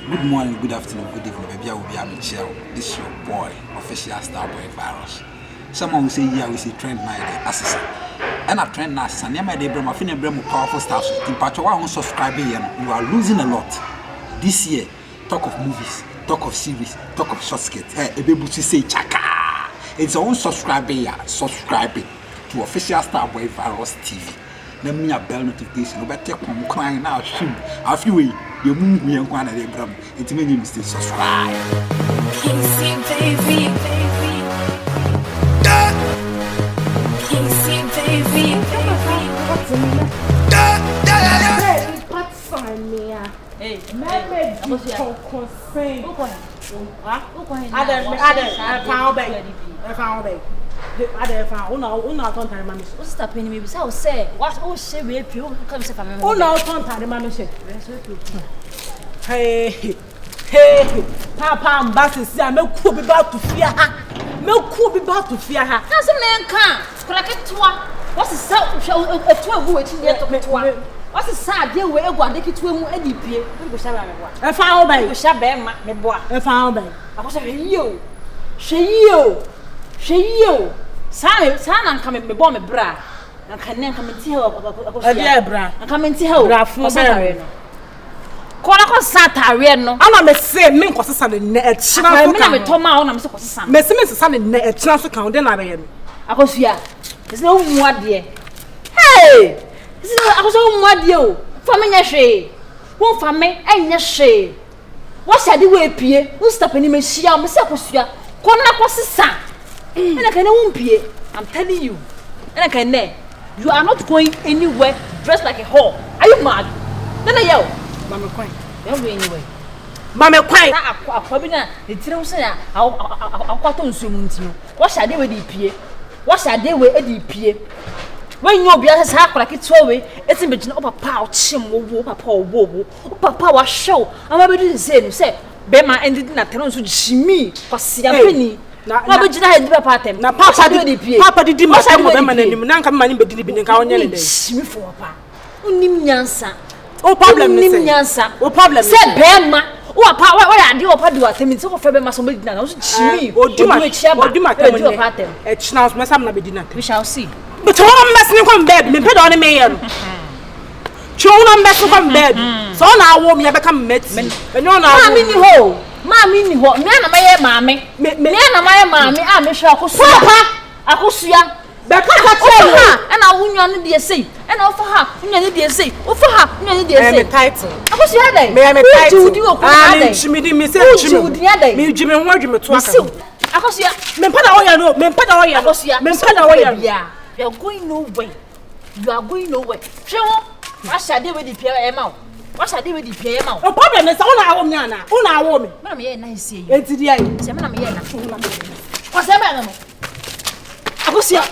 Good morning, good afternoon, good evening, baby. I will be Michelle. This is your boy, official Starboy Virus. Someone will say, yeah, we say trend night, assassin. And a trend night, and my day, Brahma, Finn, Brahma, powerful stars. In part, one subscriber, you are losing a lot. This year, talk of movies, talk of series, talk of short skits. Hey, a baby to say, chaka. It's our own subscriber, subscribing to official Starboy Virus TV. Let me a bell notification. But take one crying now, shoot. I feel you move me and one of them. It made you mistake. Subscribe. Kingsley, baby, baby. Kingsley, baby, baby. What's funny? Hey, what's stopping me? So say, what? Oh, she will pure. Come say, oh no, contact the manager. Hey, Papa, and Bassis, I may could be about to fear her. Milk could be about to fear her. That's a man can't. Crack it to one. What's the sound? Show a 12 which is yet to one. What's the sad deal where one they get to him any peer? We shall have one. I found by Shabam, my boy. I found by. I was saying, you. She Sana come me bomb bra. I can come and tell bra. I come and tell bra for Saturday. Call Saturday. No, I'm not saying men was a son in net. I'm Toma on. I'm supposed to son. Messi son in net. Chance to count. Then I am. I was here. There's no more dear. Hey, I was all more dear. For me, she won't for me, ain't she? What's I do with Pierre? Who's stopping me? She am myself. Corner was his son. And I can't pay. I'm telling you. And I can you are not going anywhere dressed like a whore. Are you mad? Then I yell. Mamma Quine. Don't go anyway. Mamma Quine. I probably not. The three say I'll cut on soon. What shall they with the PA? What shall they with the PA? When you be as hack like it's away, it's in between upper power, chim, papa, woe, papa was show. I'm about to say, Bema ended in a town to shimmy, for see a penny. Now, but you had to part them. Now, Papa did my time with them and Nanka money, but didn't be on your shimmy for papa. Unimyansa. Oh, problem, Nimyansa. Oh, problem. Said Bema. Oh, power, what I do upon you at him in so far, must be done. Shimmy, or do my chair, do my part them. It's now, my son, be dinner. We shall see. But all messing from bed, me put on a man. Children messing from bed. So now, I won't become medicine. And you're not in the hole. Mammy, what man am I, mammy? Man am I, mammy? I'm a shock. Papa, I could see her. Becca, and I won't on the say. And offer her, you need to say, offer her, you need to say title. I was your day. May I make title? She made me say, me, Jimmy, what you to us. I was here. Men put away, no, men put away, I was here. Men put away, yeah. You are going nowhere. You are going nowhere. Show what shall they with the Pierre Emma? What shall they with the Pierre Emma? No problem is on our woman, on our woman. Mamma, I see. It's the end. What's the matter? I was here.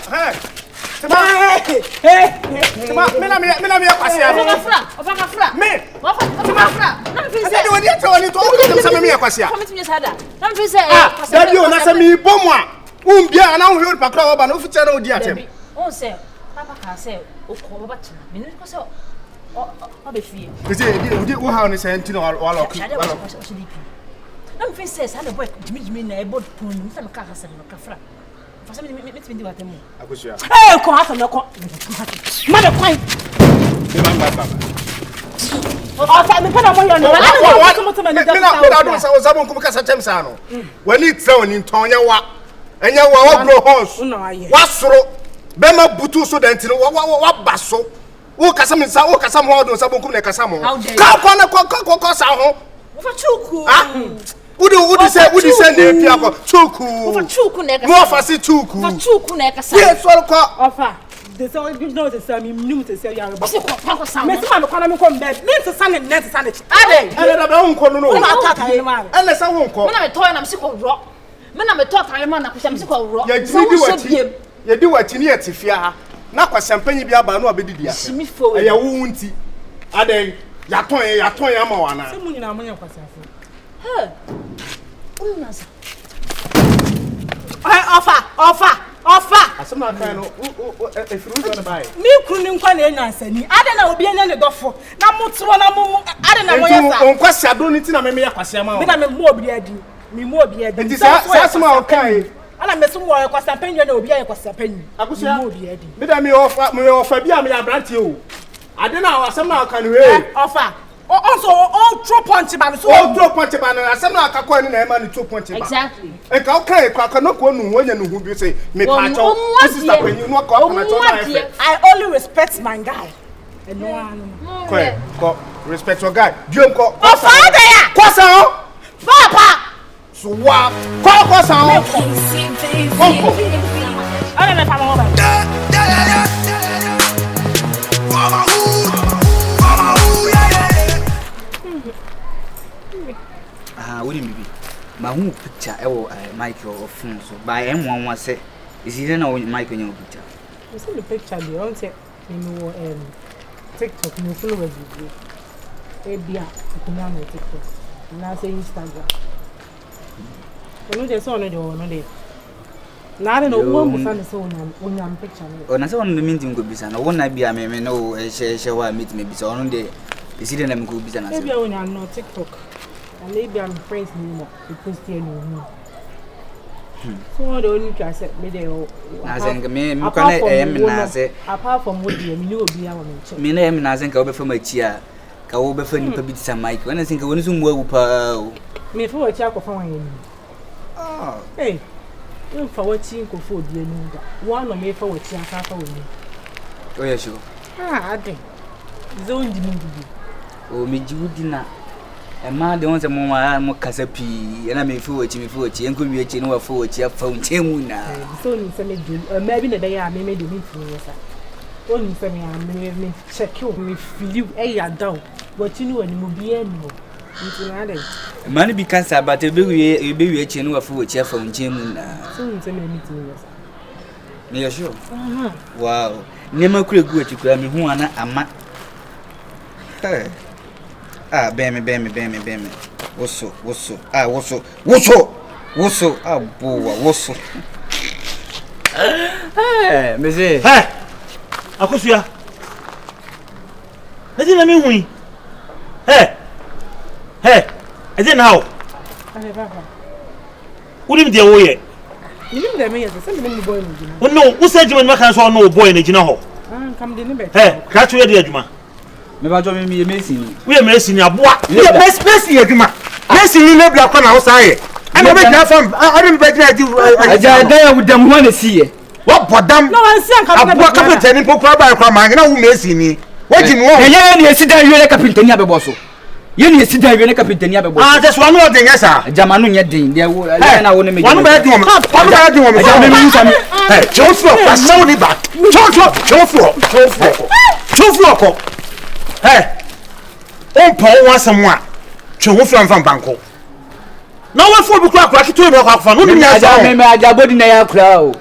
Papa can say, "Oh, come back to me." Because oh, be free. Is it you how ni say ntino wala okay. I'm free says, "I boy, Jimmy na ebo pon, me say me ka hasa no kafra." For some me di watemu. Akosia. Eh, ko hasa no ko. Mother kwai. Me baba. Oh, say me pena mo yo no. Me na do say o zabon ko kasa tem sa no. Wani tra wani ntonya wa. Enya wa bro horse. Wa soro. Bema butu so dentino wa baso wo kasa me sa wo kasa mo do sa bonkum na kasa mo ka kwa na kwa sa ho for chuku wudi say na pia ko chuku for chuku na kasa mo fa si chuku for chuku na kasa yes so ko ofa they say you know the say me nim to say you are ba ko sa me say ma ko na me ko bed me to say net say ade na ba unko no na ataka ni ma ele sa unko me na me toy na me si ko ro me na me talk ale ma na ko me si ko ro ya jidi wati ye di wati ni etifia ha na kwa champanhe bi aba no abedidi ase ya wo nti aden ya ton ama wana se munyina amanya kwasafo he unyasa Offer. Asema kan no efiru no bai. Me kunu nkwa na enyansani. Ade na obi enya ne dofo. Na motro na mo ade na mo yesa. Onkwasi ado ni ti na me ya kwasi ama. Me na me mo obi adi. Me mo obi adi. Nti sa asema o kan. Ana mesu mo ya kwasa panyi na obi ya kwasa panyi. Akusia. Me mo obi adi. Me da me offer bia me ya brantie o. Ade na asema kan we. Offer. Also, all throw punch ban so. All throw punch ban asema akakọ ni na e ma ni throw punch ban. Exactly. E ka o kan kwa no ko nu wonya nu hu bi say me pa cho. Sister panyi no ko na cho na e. I only respect my guy. No one. Ko respect your guy. Biom ko. Offer ya. Kwasa o. Papa. So wa. Kwasa o. Konko. Ana me fa mo ba. What do you mean? My own picture, Michael or phone, so by M1 say, is it no Michael in your picture? You see the picture, you don't say, you know, TikTok, you follow what you do. Maybe on TikTok, and I say Instagram. You know, there's only the one day. Now I don't know what my son when I'm picturing. Oh, that's one of the meeting could be son. I won't be a man, no, share meet me, so on the is it an good business? Maybe when I'm not TikTok. And maybe I'm friends anymore because they know me. So the only thing I said, me they all. Apart from what you know, be our mention. Me name Nazen Kaube from my chair. Kaube for you to beat some Mike. When I think I want to move, me for a check of one. Oh, hey, you for watching for food, you know that one of me for what you have for me. Oh, yeah, sure. I think. Zone didn't do. Oh, me, you dinner. And man, the ones a more casapi, and I may forward you before you and could be a chin or forward you found Chemuna. So, maybe the day I made the meeting. Only for me, I may check you, me feel a down, but you know, and you will be anymore. Money be cancer, but a baby a chin or forward you found Chemuna. So, it's a meeting. You're sure? Wow. Never could go to grab me who are not a Ah, bemi. Woso. Ah, woso. Ah, boa, woso. Hey, meze. Hey. Akosia. Edi na mi hui. Hey. Edi na how? Ane papa. Udim de wo ye. Udim de me ye, se me boy no gina. Oh no, wo say jima ma kan so no boy na gina ho. Come de ni be. Hey, ka to ye de adwuma. Me ba jo me Messi. We Messi ni aboa. Messi adwuma. Messi ni na bia kwa na wo say. Ana be gina fam, ana be gina di. Aja dan wo dam ho na siye. Wo bodam. No wan sian ka. Aboa kapita ni pokura ba kwa ma na wo Messi ni. Wo jimi wo. Enye ni esi dan yele kapita ni abebo so. Ye ni esi dan yele kapita ni abebo. Ah, just one no den yesa. Aja manu nye den. Dia wo na wo ne me. One be den wo. One be den wo me. Aja me mi sami. Hey, chofo, pasaw ni back. Chofo. Hey. On pa won asem twe wo fran banko na wo fo bi kura ki to me kwa fa no ni nya sa me aja body na ya kura o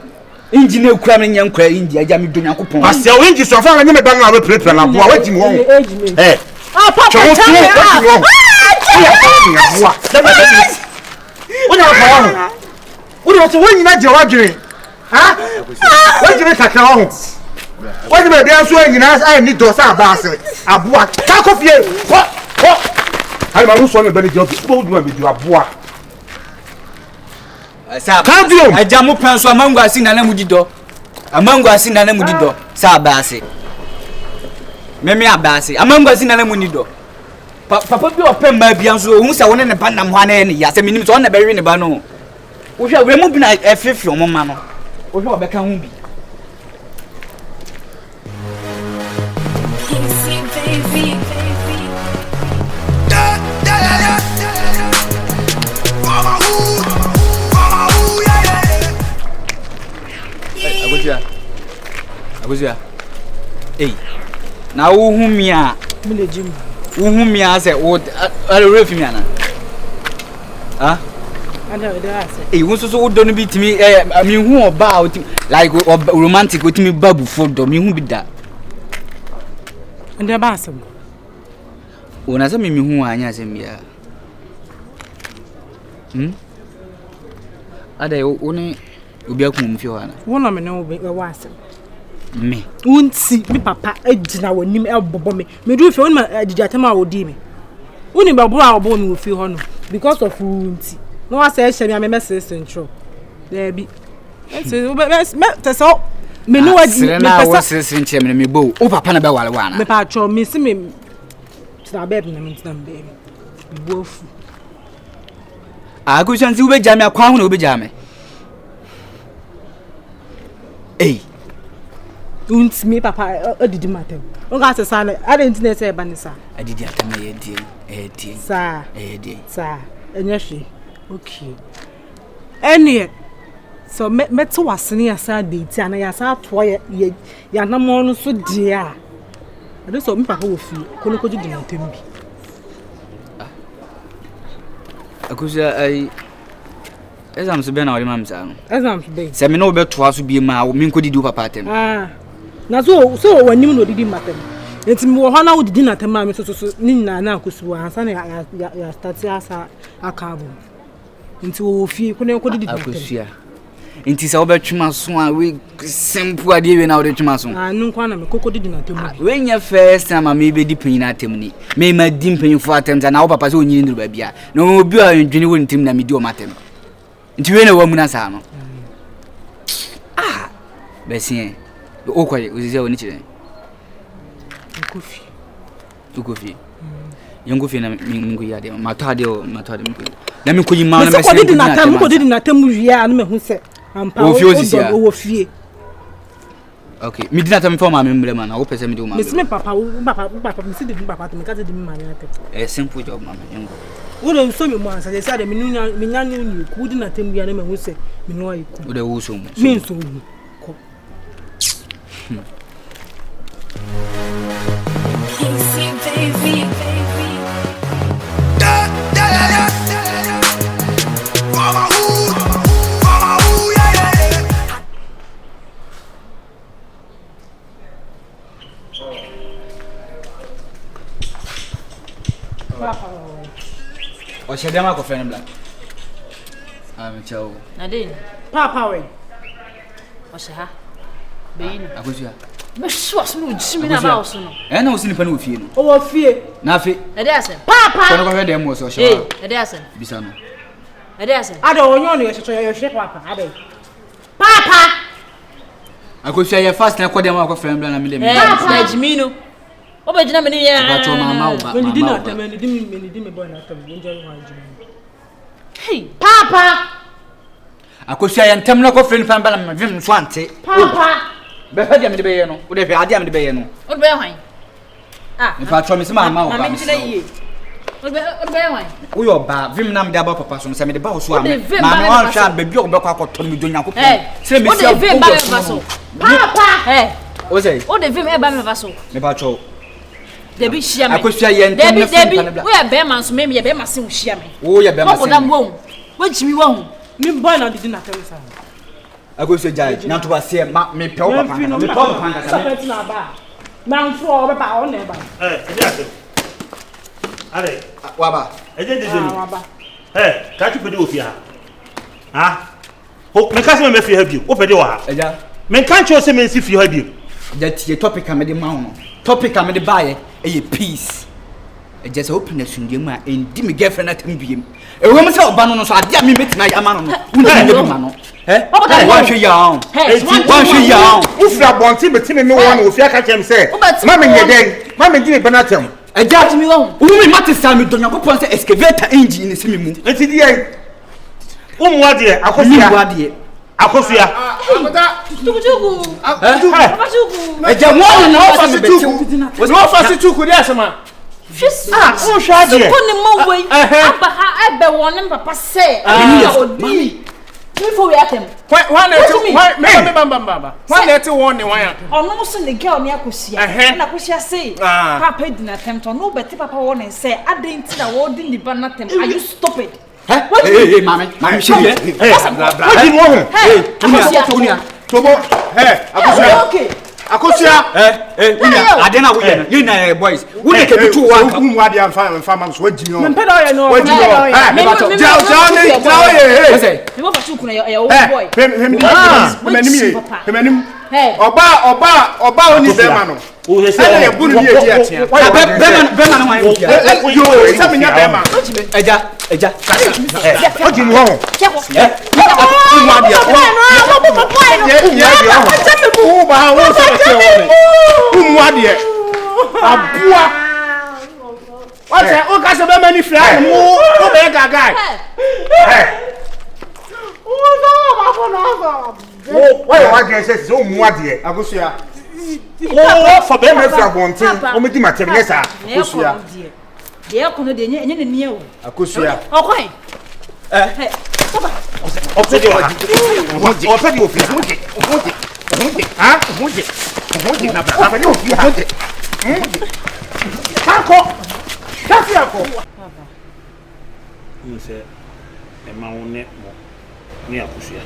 engine kura me nya kura engine aja me do Nyankopon ase o engine so fa nya me ban na we pre na boa wa jimi won eh Papa twe wo fo nyina je wa dwere ha wa jimi kakra ho wa jimi bia so nyina ai ni do sa ba ase aboa ka kofie ko ai ma so me bani job bo du ma be du aboa sa aja mo pan so amango asi na mu dido sa ba ase me abase amango asi na mu nido papa bi opem ma bia so hu se woni ne ba nam ho na ne ya se minim so on na be wi ne ba no wo hwa we mu bi na efefi o mo ma no wo hwa obeka hu bi Abuja. Hey. Na uhumia. Mile jim. Uhumia se o refi mi ana. Ah? Ada ase. Eh, won so wo do no bi timi mi hu oba o timi like romantic o timi babu for do mi hu bi da. Ande ba asem. Ona se mi hu anya se mi ya. Ada o ni Obi akum mfi ho ana. Wo na me na wo asem. Me. Unti me papa agina wanim ebobo me. Me do fe won ma agigatema a wodi me. Woni babo a obo me wo fi ho no because of unti. No wa say hye me message central. There be. Me so me no wadi me pesa senche me bo o papa na be wale wana me pa cho me si me tina bebe na me tina bebe bofu aku shanzi ube jame akwa hu na ube jame unti me papa adidi matem o ga se sale ade internet e ba ni sa adidi atama ye die sa die sa enye hwe okay enie so meto wasene ya sa date ana ya sa to ya na mo no so dia ade so me papa wo fi kono ko gidi na tembi akusa ai exam so be na ori mam sa no exam so be se me no be to aso bi ma me nko didi papa atem na so wanim no didi matem enti me wo ho na wo didi na tem ma me so ni na na akusu ansa na ya start asa akabo enti wo fi kono ko didi na tem akusia enti se obetwuma so a we simple ade we na obetwuma so nu kwa na me koko didi na tem we nya first time me be di panyin atem ni me ma di panyin fo atem za na wo papa se onyi nduru ba bia na obi a ndwini won tim na me di o matem enti we na wa mu na sa no besie o kwa uzize woni chire kofi yengofi na mingu yade matade mingu na me ko yima na me se ko didi na tem wia na me hu se ampa o fie okay mi dina tam forma me mbre ma na wo pese mi di o ma me se me papa me se didi papa me ka didi mi ma na te simple job ma me yengo wo de so me mo ansa je say de me nya ni ku didi na tem wia na me hu se me no ayi ku wo de wo so mo me so mu ko baby o shede ma ko fe nbla chao Nadine papa we o sha beyin akosia me so so no jimi na ba so no na o sini pa na o fie no o fie na fe e dey asen papa ko no ko fe dem mo so sha e dey asen bisa no e dey asen ada onyo no ye hwe papa ada papa akosia ye fast na ko dem ma ko fe nbla na me dem na jimi no o be jina me ni ya ba cho mama o ba me di na tem me di me boy na tem enjoy one jimi hey papa akosia ye ntem na ko fe nbla na me vim so ante papa be fa dia me de be ye no wo de fe ade am de be ye no o be hwan me fa cho me se mama o ba me jina yi o be hwan wo yo ba vim na me de ba papa so se me de ba wo so am O de vim ma me ba wan me sha be bi o be kwa akoto me do nyankopon se me o de vim ba me fa so papa o say o de vim e ba me fa so me ba cho Debi shia me. Akosia ye ntem na Debi we ya be man so me ye be ma se wo shia me. wo ye be ma se. Ko dam wo. Wo jimi wo. me boy na didi na tem sa Akosia jai na to ba se ma me pe o papa me pe o papa nka sa me na ba man fo o be pa o na ba ejase are wa ba eje de wa ba ka tu pede ofia ha o me ka se me fie ha bi o pede wa ha eja me kan cho se me si fie ha bi ja tie topic am de ma ho topic am de bae e peace eja se open na sundie mu a endi me girlfriend atam biem e wo me se oba no so ade a me betina ya ma no no uni me bi ma no wa hwe ya on wa hwe ya on ufra bonti betime me won ofia ka chem se ma me nyeden ma me di me benatem eja timi wo umi mate sa me do nyakopon se excavator engine ni se me mu enti di ai umwa de akofia Tukujugu. Eja mo na ofa se tuku wo fa se tuku dia sema Fis o hwa de ko ni mo we aba ha ebe won papa se odi me fo we atem why me bamba why let one why ono so ne girl ni akosia na akosia say papa di na tem to no beti papa won say adenti na wo di ni ba na tem are you stupid hey mama shiri what do you want akosia tomo akosia okay Akosia. Una adena wo ye no. You na boys. Wo dey ke bitu wa. Wo mu ade amfa mam so wajimi o. Me pedo ye no. Wajimi o. Me ba to. Jaw ye. Say. Me ba fa kuna ya old boy. Hemanim. Oba oni be ma no. O se say e bunu ni edi atia. Be ma no wan yo. Yo, se me nya be ma. Eja. Ojimi ho. Wo ade ya. Wo ba wo se se wo. Wo ade. Abua. What's o ka se be mani fly mo o be gaga. Why what you say so mu ade Akosia. For be me fra bontin o me di matem yes ah. Akosia. De ya kono de enye ne ne o. Akosia. Okwan. Opedi ofi. Ohoje na bra. Ba ni ofi ha. Kako. Kasi ako. Nse e ma woni mo ni Akosia.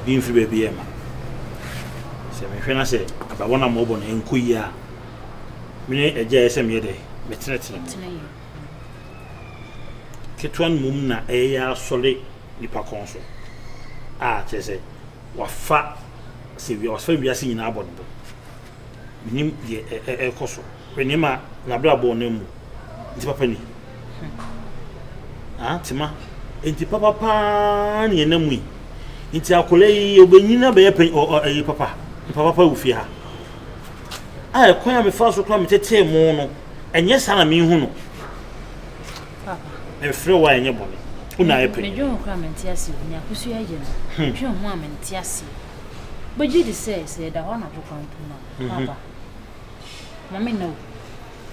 Bi mfi be bi e ma. Se me hwe na se aba wona mo bo na enkoyi a. Mini eja ese me de. Me tene. Ketwan mum na eya sole nipa konso. Chese wafa se wi wasfa wi ase nyina abon bo. Minim ye ekoso. Wenima na bra bo na mu. Nti papa ni. Tima. Nti papa pa ni na mu yi. Nti akole yi obenyina be ye papa. Papa wu fi ha. Kwan me fa so kwa me tete mu no. Enye sana me hu no. Papa. Efre wa enye bone. Una ye pe. Me dwo kwa menti ase ni Akosia ye no. Dwo ho a menti ase. Boji de say da ho na to kwampu na. Papa. Mama no.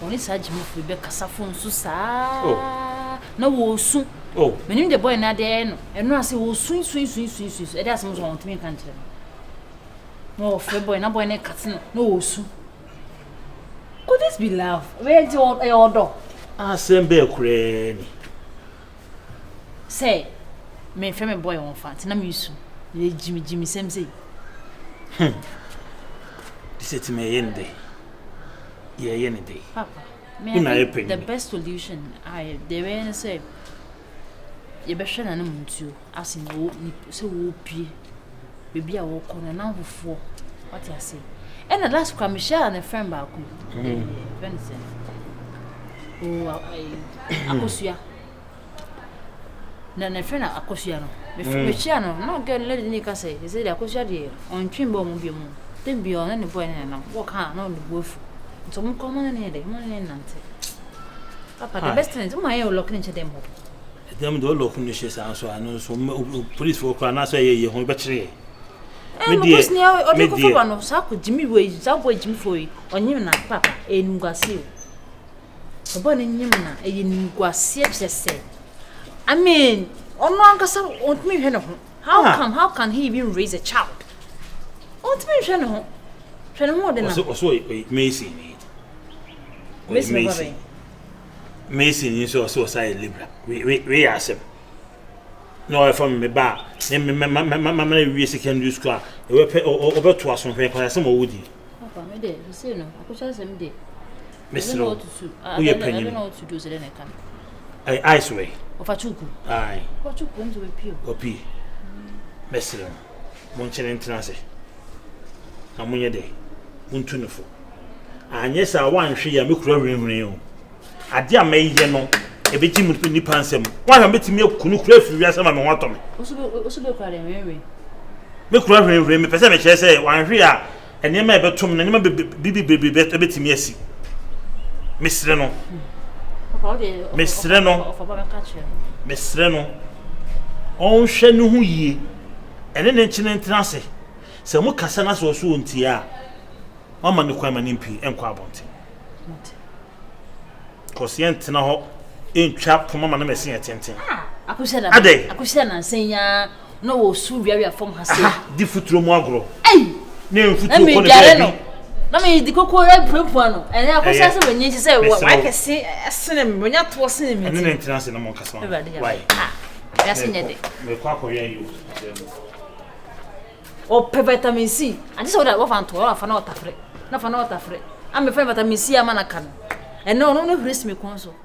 Oni sa jimu fu be kasafo nsu saa. Na wo su. Oh. Menim the boy na de no. Eno ase wo su. E dey asem so won timi kan kire. No fe boy na boy na kat no. No wo su. Could this be love? Where do you order? Sembe kure ni. Say, me frame boy on fat na me su. Ye Jimmy sem say. This is me yende. Ye yende. Papa, the best solution I the way say. Ye be hwe na no muntu asin wo se wo pie. Baby a wo kono na hofo. What you say? And the last time Michelle and a friend back. Vincent. Oh, Akosia. Na friend Akosia no. Me share no. No girl let ni ka say. He say Akosia dey on twimbo mu bi mu. Dem bi on na boy na work ha na on the bofu. So mo come na dey, mo na nante. Papa the best thing is my lock ni dem ho. Dem do lock ni she say so anu so police for kwa na so ye ho be kire. Me dey no sa ko Jimmy we za boy Jimmy foi onyim na papa enugase o obo ne nyim na enugase chese I mean ono ankasa want me hwe ne ho how can he even raise a child want me hwe ne ho de na so Macy ni so say libra we asem no from me ba mama we secondary school e we pe obeto aso hwe kwa se mo wudi papa me dey say no Akosia sem dey mesro I don't know what to do so then I can ice way ofachuku ai ofachuku nzo we pio opi mesro mon chene ntrase amunye dey untunufo anye sa wanhwe ya mekura hwenhwen o ade a maye no ebeji mu ni pansem wa betimi akunu kura firi asem ma me ho atome oso be kura hwenhwen me kura hwenhwen me pese me kire se wanhwe a enema ebetom na enema bibi betimi asi mesre no papa de mesre no papa be ka kire mesre no on hwe no hu yie ene ne nchine ntrase se mu kasa na so nti a mama ne kwa mani mpi enkwa abonte kosi ntina ho entwa poma ma na mesi etenten Akosia na senya no wo su wiawia fom hase di futuro mu agro ne mfuturo ko ne baby na me di kokko ya pumpu ano ene Akosia se wenye se wa kese esene me wonya to sene me ene ntina se na mo kasa why ya senye de me kwa ko ya yu o pe vitamin C ante so da wo fa nto wo fa na otafre na fa na otafre am me fa vitamin C ama na kan eno no hwiri me kon so